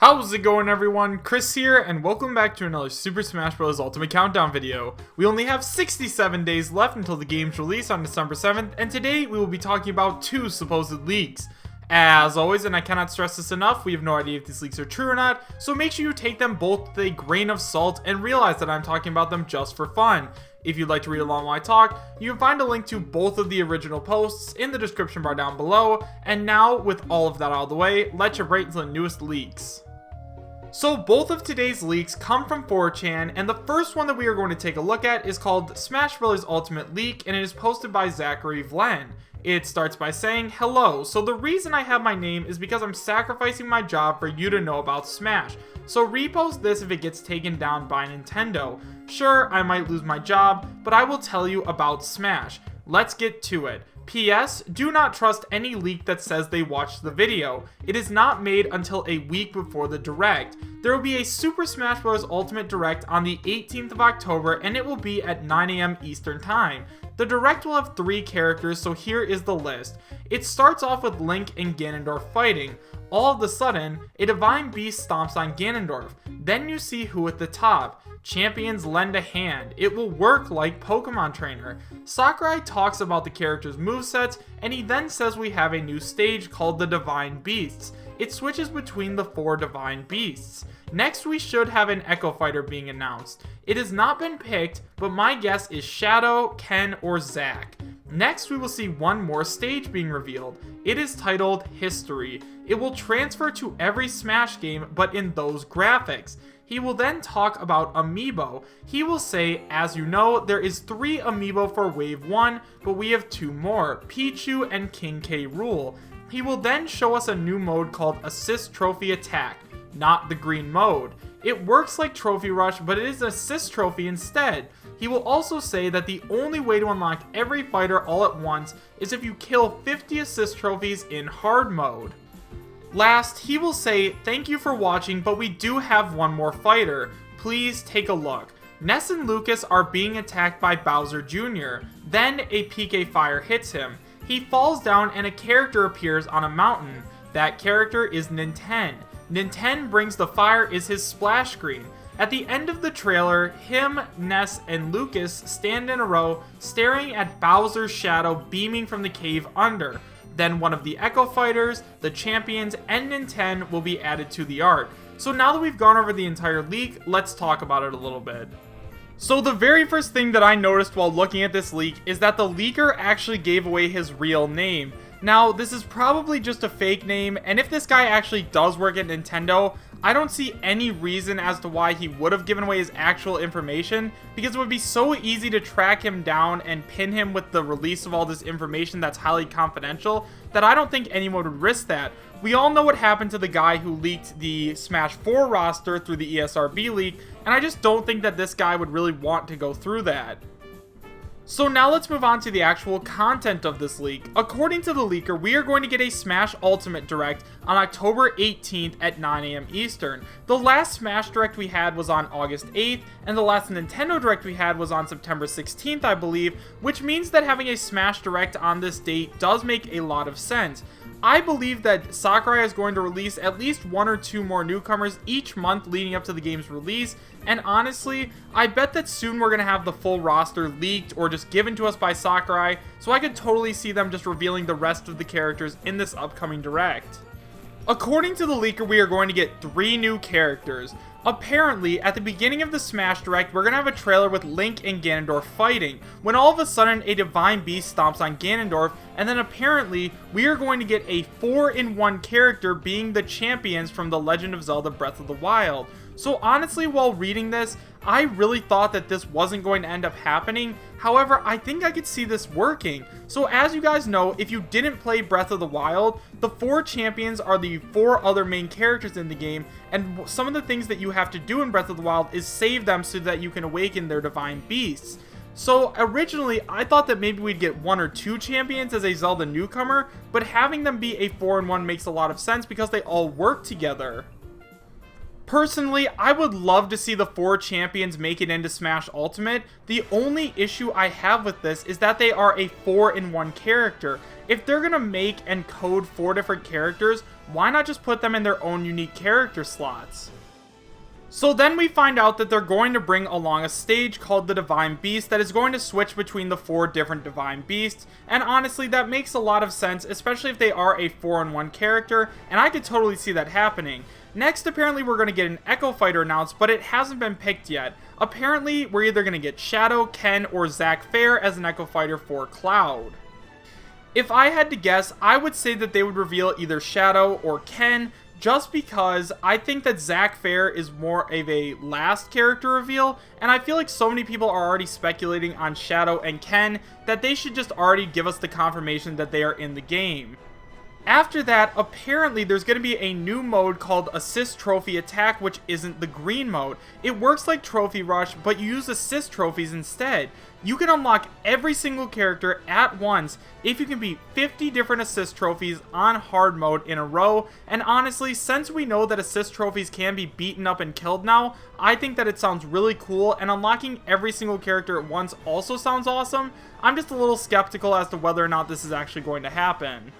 How's it going, everyone? Chris here, and welcome back to another Super Smash Bros. Ultimate Countdown video. We only have 67 days left until the game's release on December 7th, and today we will be talking about two supposed leaks. As always, and I cannot stress this enough, we have no idea if these leaks are true or not, so make sure you take them both with a grain of salt and realize that I'm talking about them just for fun. If you'd like to read along while I talk, you can find a link to both of the original posts in the description bar down below, and now, with all of that out of the way, let's jump right into the newest leaks. So both of today's leaks come from 4chan, and the first one that we are going to take a look at is called Smash Bros. Ultimate Leak, and it is posted by Zachary Vlen. It starts by saying, "Hello, so the reason I have my name is because I'm sacrificing my job for you to know about Smash. So repost this if it gets taken down by Nintendo. Sure, I might lose my job, but I will tell you about Smash. Let's get to it. P.S. Do not trust any leak that says they watched the video. It is not made until a week before the Direct. There will be a Super Smash Bros. Ultimate Direct on the 18th of October, and it will be at 9 AM Eastern Time. The Direct will have 3 characters, so here is the list. It starts off with Link and Ganondorf fighting. All of a sudden, a Divine Beast stomps on Ganondorf. Then you see who at the top. Champions lend a hand. It will work like Pokemon Trainer. Sakurai talks about the character's movesets, and he then says we have a new stage called the Divine Beasts. It switches between the 4 Divine Beasts. Next, we should have an Echo Fighter being announced. It has not been picked, but my guess is Shadow, Ken, or Zack. Next, we will see one more stage being revealed. It is titled History. It will transfer to every Smash game, but in those graphics. He will then talk about Amiibo. He will say, as you know, there is 3 Amiibo for Wave 1, but we have 2 more, Pichu and King K. Rool. He will then show us a new mode called Assist Trophy Attack, not the green mode. It works like Trophy Rush, but it is an Assist Trophy instead. He will also say that the only way to unlock every fighter all at once is if you kill 50 Assist Trophies in Hard Mode. Last, he will say, thank you for watching, but we do have one more fighter. Please take a look. Ness and Lucas are being attacked by Bowser Jr. Then a PK fire hits him. He falls down and a character appears on a mountain. That character is Ninten. Ninten brings the fire is his splash screen. At the end of the trailer, him, Ness, and Lucas stand in a row staring at Bowser's shadow beaming from the cave under. Then one of the Echo Fighters, the Champions, and Ninten will be added to the art. So now that we've gone over the entire leak, let's talk about it a little bit. So the very first thing that I noticed while looking at this leak is that the leaker actually gave away his real name. Now, this is probably just a fake name, and if this guy actually does work at Nintendo, I don't see any reason as to why he would have given away his actual information, because it would be so easy to track him down and pin him with the release of all this information that's highly confidential, that I don't think anyone would risk that. We all know what happened to the guy who leaked the Smash 4 roster through the ESRB leak, and I just don't think that this guy would really want to go through that. So now let's move on to the actual content of this leak. According to the leaker, we are going to get a Smash Ultimate Direct on October 18th at 9 AM Eastern. The last Smash Direct we had was on August 8th, and the last Nintendo Direct we had was on September 16th, I believe, which means that having a Smash Direct on this date does make a lot of sense. I believe that Sakurai is going to release at least 1 or 2 more newcomers each month leading up to the game's release, and honestly, I bet that soon we're going to have the full roster leaked or just given to us by Sakurai, so I could totally see them just revealing the rest of the characters in this upcoming Direct. According to the leaker, we are going to get 3 new characters. Apparently, at the beginning of the Smash Direct, we're going to have a trailer with Link and Ganondorf fighting, when all of a sudden a Divine Beast stomps on Ganondorf, and then apparently, we are going to get a 4-in-1 character being the champions from The Legend of Zelda Breath of the Wild. So honestly, while reading this, I really thought that this wasn't going to end up happening. However, I think I could see this working. So as you guys know, if you didn't play Breath of the Wild, the 4 champions are the 4 other main characters in the game, and some of the things that you have to do in Breath of the Wild is save them so that you can awaken their Divine Beasts. So originally, I thought that maybe we'd get 1 or 2 champions as a Zelda newcomer, but having them be a 4-in-1 makes a lot of sense because they all work together. Personally, I would love to see the 4 champions make it into Smash Ultimate. The only issue I have with this is that they are a 4-in-1 character. If they're gonna make and code 4 different characters, why not just put them in their own unique character slots? So then we find out that they're going to bring along a stage called the Divine Beast that is going to switch between the 4 different Divine Beasts, and honestly that makes a lot of sense, especially if they are a 4-in-1 character, and I could totally see that happening. Next, apparently we're going to get an Echo Fighter announced, but it hasn't been picked yet. Apparently we're either going to get Shadow, Ken, or Zack Fair as an Echo Fighter for Cloud. If I had to guess, I would say that they would reveal either Shadow or Ken, just because I think that Zack Fair is more of a last character reveal, and I feel like so many people are already speculating on Shadow and Ken that they should just already give us the confirmation that they are in the game. After that, apparently there's going to be a new mode called Assist Trophy Attack, which isn't the green mode. It works like Trophy Rush, but you use assist trophies instead. You can unlock every single character at once if you can beat 50 different assist trophies on hard mode in a row, and honestly, since we know that assist trophies can be beaten up and killed now, I think that it sounds really cool, and unlocking every single character at once also sounds awesome. I'm just a little skeptical as to whether or not this is actually going to happen.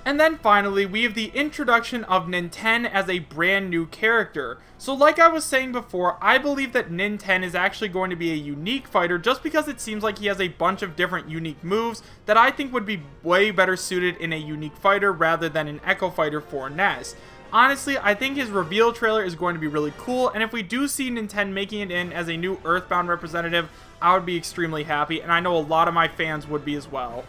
And then finally, we have the introduction of Ninten as a brand new character. So like I was saying before, I believe that Ninten is actually going to be a unique fighter just because it seems like he has a bunch of different unique moves that I think would be way better suited in a unique fighter rather than an Echo Fighter for Ness. Honestly, I think his reveal trailer is going to be really cool, and if we do see Ninten making it in as a new Earthbound representative, I would be extremely happy, and I know a lot of my fans would be as well.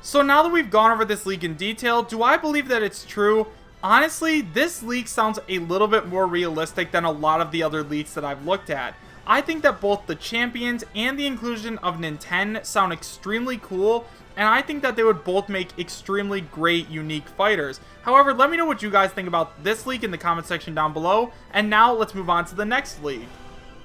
So now that we've gone over this leak in detail, do I believe that it's true? Honestly, this leak sounds a little bit more realistic than a lot of the other leaks that I've looked at. I think that both the champions and the inclusion of Ninten sound extremely cool, and I think that they would both make extremely great unique fighters. However, let me know what you guys think about this leak in the comment section down below, and now let's move on to the next leak.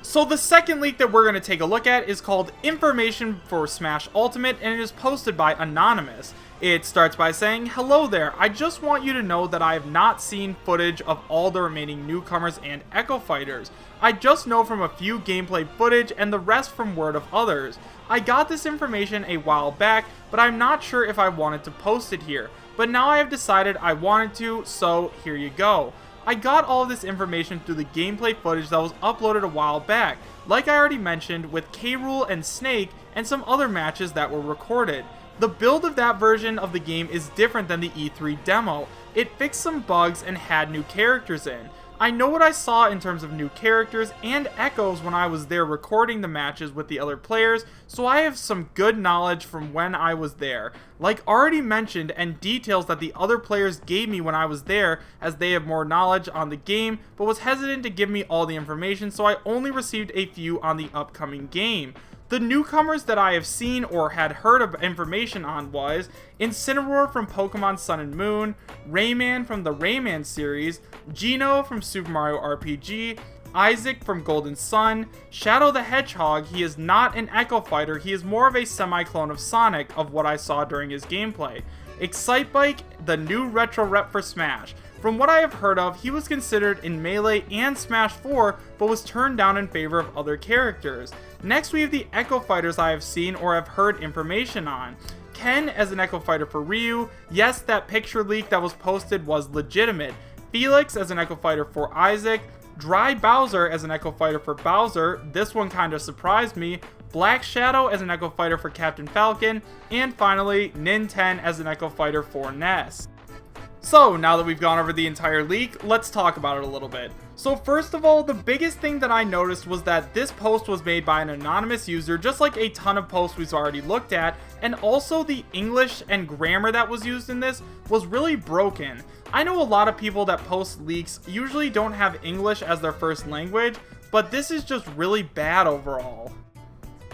So the second leak that we're going to take a look at is called Information for Smash Ultimate, and it is posted by Anonymous. It starts by saying, "Hello there, I just want you to know that I have not seen footage of all the remaining newcomers and Echo Fighters. I just know from a few gameplay footage and the rest from word of others. I got this information a while back, but I'm not sure if I wanted to post it here. But now I have decided I wanted to, so here you go. I got all of this information through the gameplay footage that was uploaded a while back, like I already mentioned, with K-Rool and Snake and some other matches that were recorded. The build of that version of the game is different than the E3 demo. It fixed some bugs and had new characters in. I know what I saw in terms of new characters and echoes when I was there recording the matches with the other players, so I have some good knowledge from when I was there. Like already mentioned, and details that the other players gave me when I was there, as they have more knowledge on the game, but was hesitant to give me all the information, so I only received a few on the upcoming game. The newcomers that I have seen or had heard of information on was Incineroar from Pokemon Sun and Moon, Rayman from the Rayman series, Geno from Super Mario RPG, Isaac from Golden Sun, Shadow the Hedgehog. He is not an Echo Fighter, he is more of a semi-clone of Sonic of what I saw during his gameplay. Excitebike, the new retro rep for Smash. From what I have heard of, he was considered in Melee and Smash 4, but was turned down in favor of other characters. Next we have the Echo Fighters I have seen or have heard information on. Ken as an Echo Fighter for Ryu. Yes, that picture leak that was posted was legitimate. Felix as an Echo Fighter for Isaac. Dry Bowser as an Echo Fighter for Bowser. This one kind of surprised me. Black Shadow as an Echo Fighter for Captain Falcon. And finally, Ninten as an Echo Fighter for Ness. So, now that we've gone over the entire leak, let's talk about it a little bit. So first of all, the biggest thing that I noticed was that this post was made by an anonymous user, just like a ton of posts we've already looked at, and also the English and grammar that was used in this was really broken. I know a lot of people that post leaks usually don't have English as their first language, but this is just really bad overall.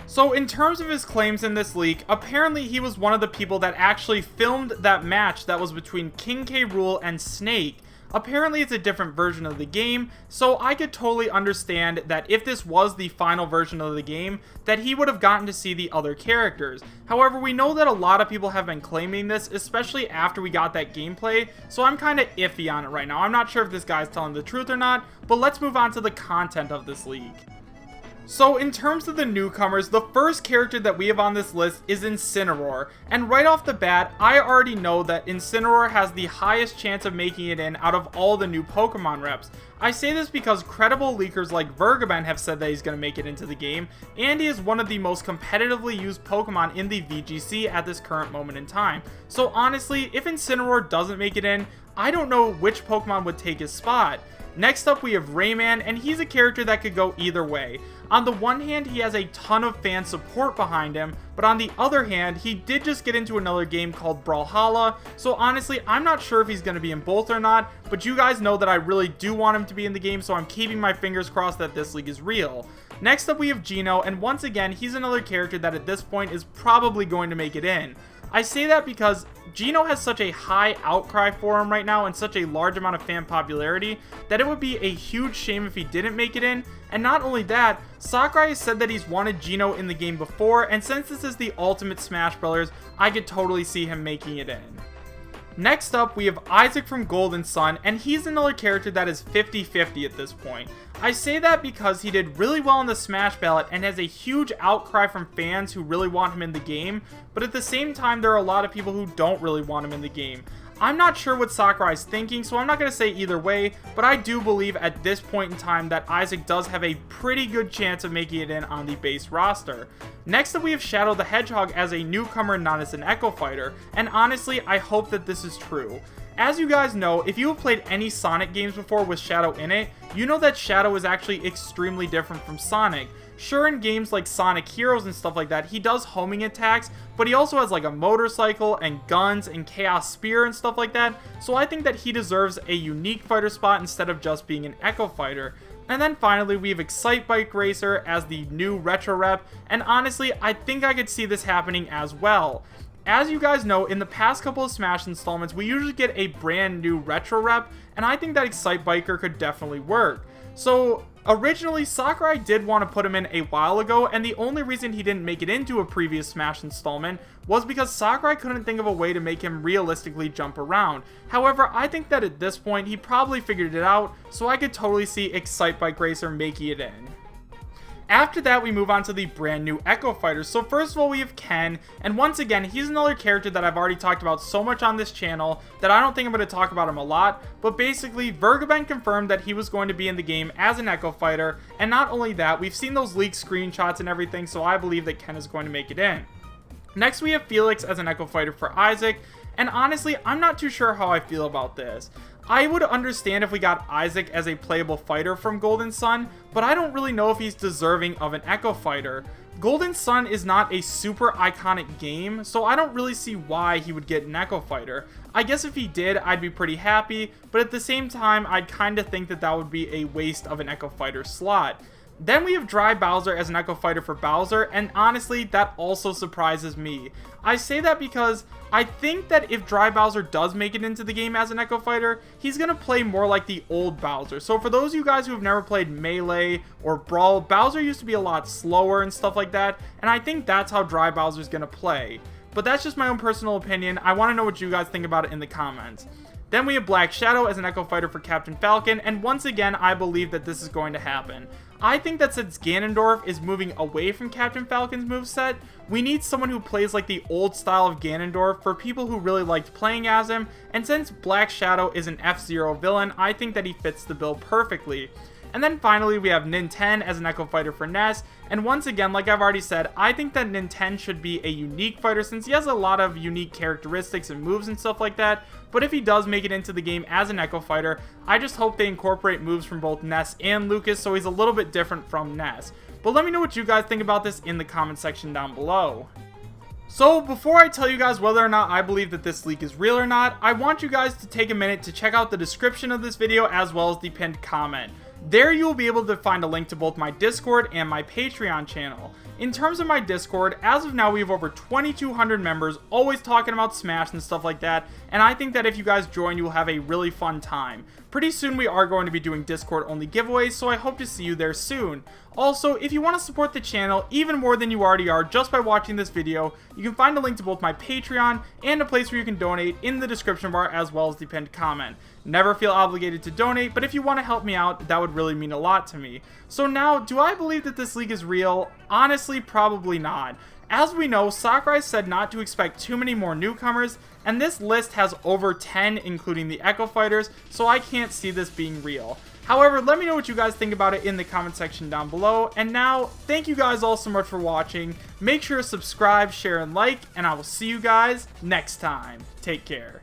So in terms of his claims in this leak, apparently he was one of the people that actually filmed that match that was between King K. Rool and Snake. Apparently it's a different version of the game, so I could totally understand that if this was the final version of the game, that he would have gotten to see the other characters. However, we know that a lot of people have been claiming this, especially after we got that gameplay, so I'm kind of iffy on it right now. I'm not sure if this guy's telling the truth or not, but let's move on to the content of this leak. So in terms of the newcomers, the first character that we have on this list is Incineroar, and right off the bat, I already know that Incineroar has the highest chance of making it in out of all the new Pokemon reps. I say this because credible leakers like Vergaben have said that he's going to make it into the game, and he is one of the most competitively used Pokemon in the VGC at this current moment in time. So honestly, if Incineroar doesn't make it in, I don't know which Pokemon would take his spot. Next up we have Rayman, and he's a character that could go either way. On the one hand, he has a ton of fan support behind him, but on the other hand, he did just get into another game called Brawlhalla, so honestly, I'm not sure if he's going to be in both or not, but you guys know that I really do want him to be in the game, so I'm keeping my fingers crossed that this leak is real. Next up we have Zeno, and once again, he's another character that at this point is probably going to make it in. I say that because Zeno has such a high outcry for him right now and such a large amount of fan popularity that it would be a huge shame if he didn't make it in. And not only that, Sakurai has said that he's wanted Zeno in the game before, and since this is the Ultimate Smash Brothers, I could totally see him making it in. Next up, we have Isaac from Golden Sun, and he's another character that is 50-50 at this point. I say that because he did really well in the Smash ballot and has a huge outcry from fans who really want him in the game, but at the same time there are a lot of people who don't really want him in the game. I'm not sure what Sakurai's thinking, so I'm not going to say either way, but I do believe at this point in time that Isaac does have a pretty good chance of making it in on the base roster. Next up we have Shadow the Hedgehog as a newcomer, not as an Echo Fighter, and honestly I hope that this is true. As you guys know, if you have played any Sonic games before with Shadow in it, you know that Shadow is actually extremely different from Sonic. Sure, in games like Sonic Heroes and stuff like that, he does homing attacks, but he also has like a motorcycle and guns and Chaos Spear and stuff like that, so I think that he deserves a unique fighter spot instead of just being an Echo Fighter. And then finally, we have Excite Bike Racer as the new retro rep, and honestly, I think I could see this happening as well. As you guys know, in the past couple of Smash installments, we usually get a brand new retro rep, and I think that Excite Biker could definitely work. So originally, Sakurai did want to put him in a while ago, and the only reason he didn't make it into a previous Smash installment was because Sakurai couldn't think of a way to make him realistically jump around. However, I think that at this point, he probably figured it out, so I could totally see Excite Bike Racer making it in. After that, we move on to the brand new Echo Fighters. So first of all, we have Ken, and once again, he's another character that I've already talked about so much on this channel that I don't think I'm going to talk about him a lot, but basically, Vergaben confirmed that he was going to be in the game as an Echo Fighter, and not only that, we've seen those leaked screenshots and everything, so I believe that Ken is going to make it in. Next, we have Felix as an Echo Fighter for Isaac, and honestly, I'm not too sure how I feel about this. I would understand if we got Isaac as a playable fighter from Golden Sun, but I don't really know if he's deserving of an Echo Fighter. Golden Sun is not a super iconic game, so I don't really see why he would get an Echo Fighter. I guess if he did, I'd be pretty happy, but at the same time, I'd kinda think that that would be a waste of an Echo Fighter slot. Then we have Dry Bowser as an Echo Fighter for Bowser, and honestly, that also surprises me. I say that because I think that if Dry Bowser does make it into the game as an Echo Fighter, he's going to play more like the old Bowser. So for those of you guys who have never played Melee or Brawl, Bowser used to be a lot slower and stuff like that, and I think that's how Dry Bowser is going to play. But that's just my own personal opinion. I want to know what you guys think about it in the comments. Then we have Black Shadow as an Echo Fighter for Captain Falcon, and once again, I believe that this is going to happen. I think that since Ganondorf is moving away from Captain Falcon's moveset, we need someone who plays like the old style of Ganondorf for people who really liked playing as him, and since Black Shadow is an F-Zero villain, I think that he fits the bill perfectly. And then finally, we have Ninten as an Echo Fighter for Ness, and once again, like I've already said, I think that Ninten should be a unique fighter since he has a lot of unique characteristics and moves and stuff like that, but if he does make it into the game as an Echo Fighter, I just hope they incorporate moves from both Ness and Lucas so he's a little bit different from Ness. But let me know what you guys think about this in the comment section down below. So before I tell you guys whether or not I believe that this leak is real or not, I want you guys to take a minute to check out the description of this video as well as the pinned comment. There you will be able to find a link to both my Discord and my Patreon channel. In terms of my Discord, as of now we have over 2,200 members, always talking about Smash and stuff like that, and I think that if you guys join, you will have a really fun time. Pretty soon we are going to be doing Discord only giveaways, so I hope to see you there soon. Also, if you want to support the channel even more than you already are just by watching this video, you can find a link to both my Patreon and a place where you can donate in the description bar as well as the pinned comment. Never feel obligated to donate, but if you want to help me out, that would really mean a lot to me. So now, do I believe that this league is real? Honestly, probably not. As we know, Sakurai said not to expect too many more newcomers, and this list has over 10, including the Echo Fighters, so I can't see this being real. However, let me know what you guys think about it in the comment section down below. And now, thank you guys all so much for watching. Make sure to subscribe, share, and like, and I will see you guys next time. Take care.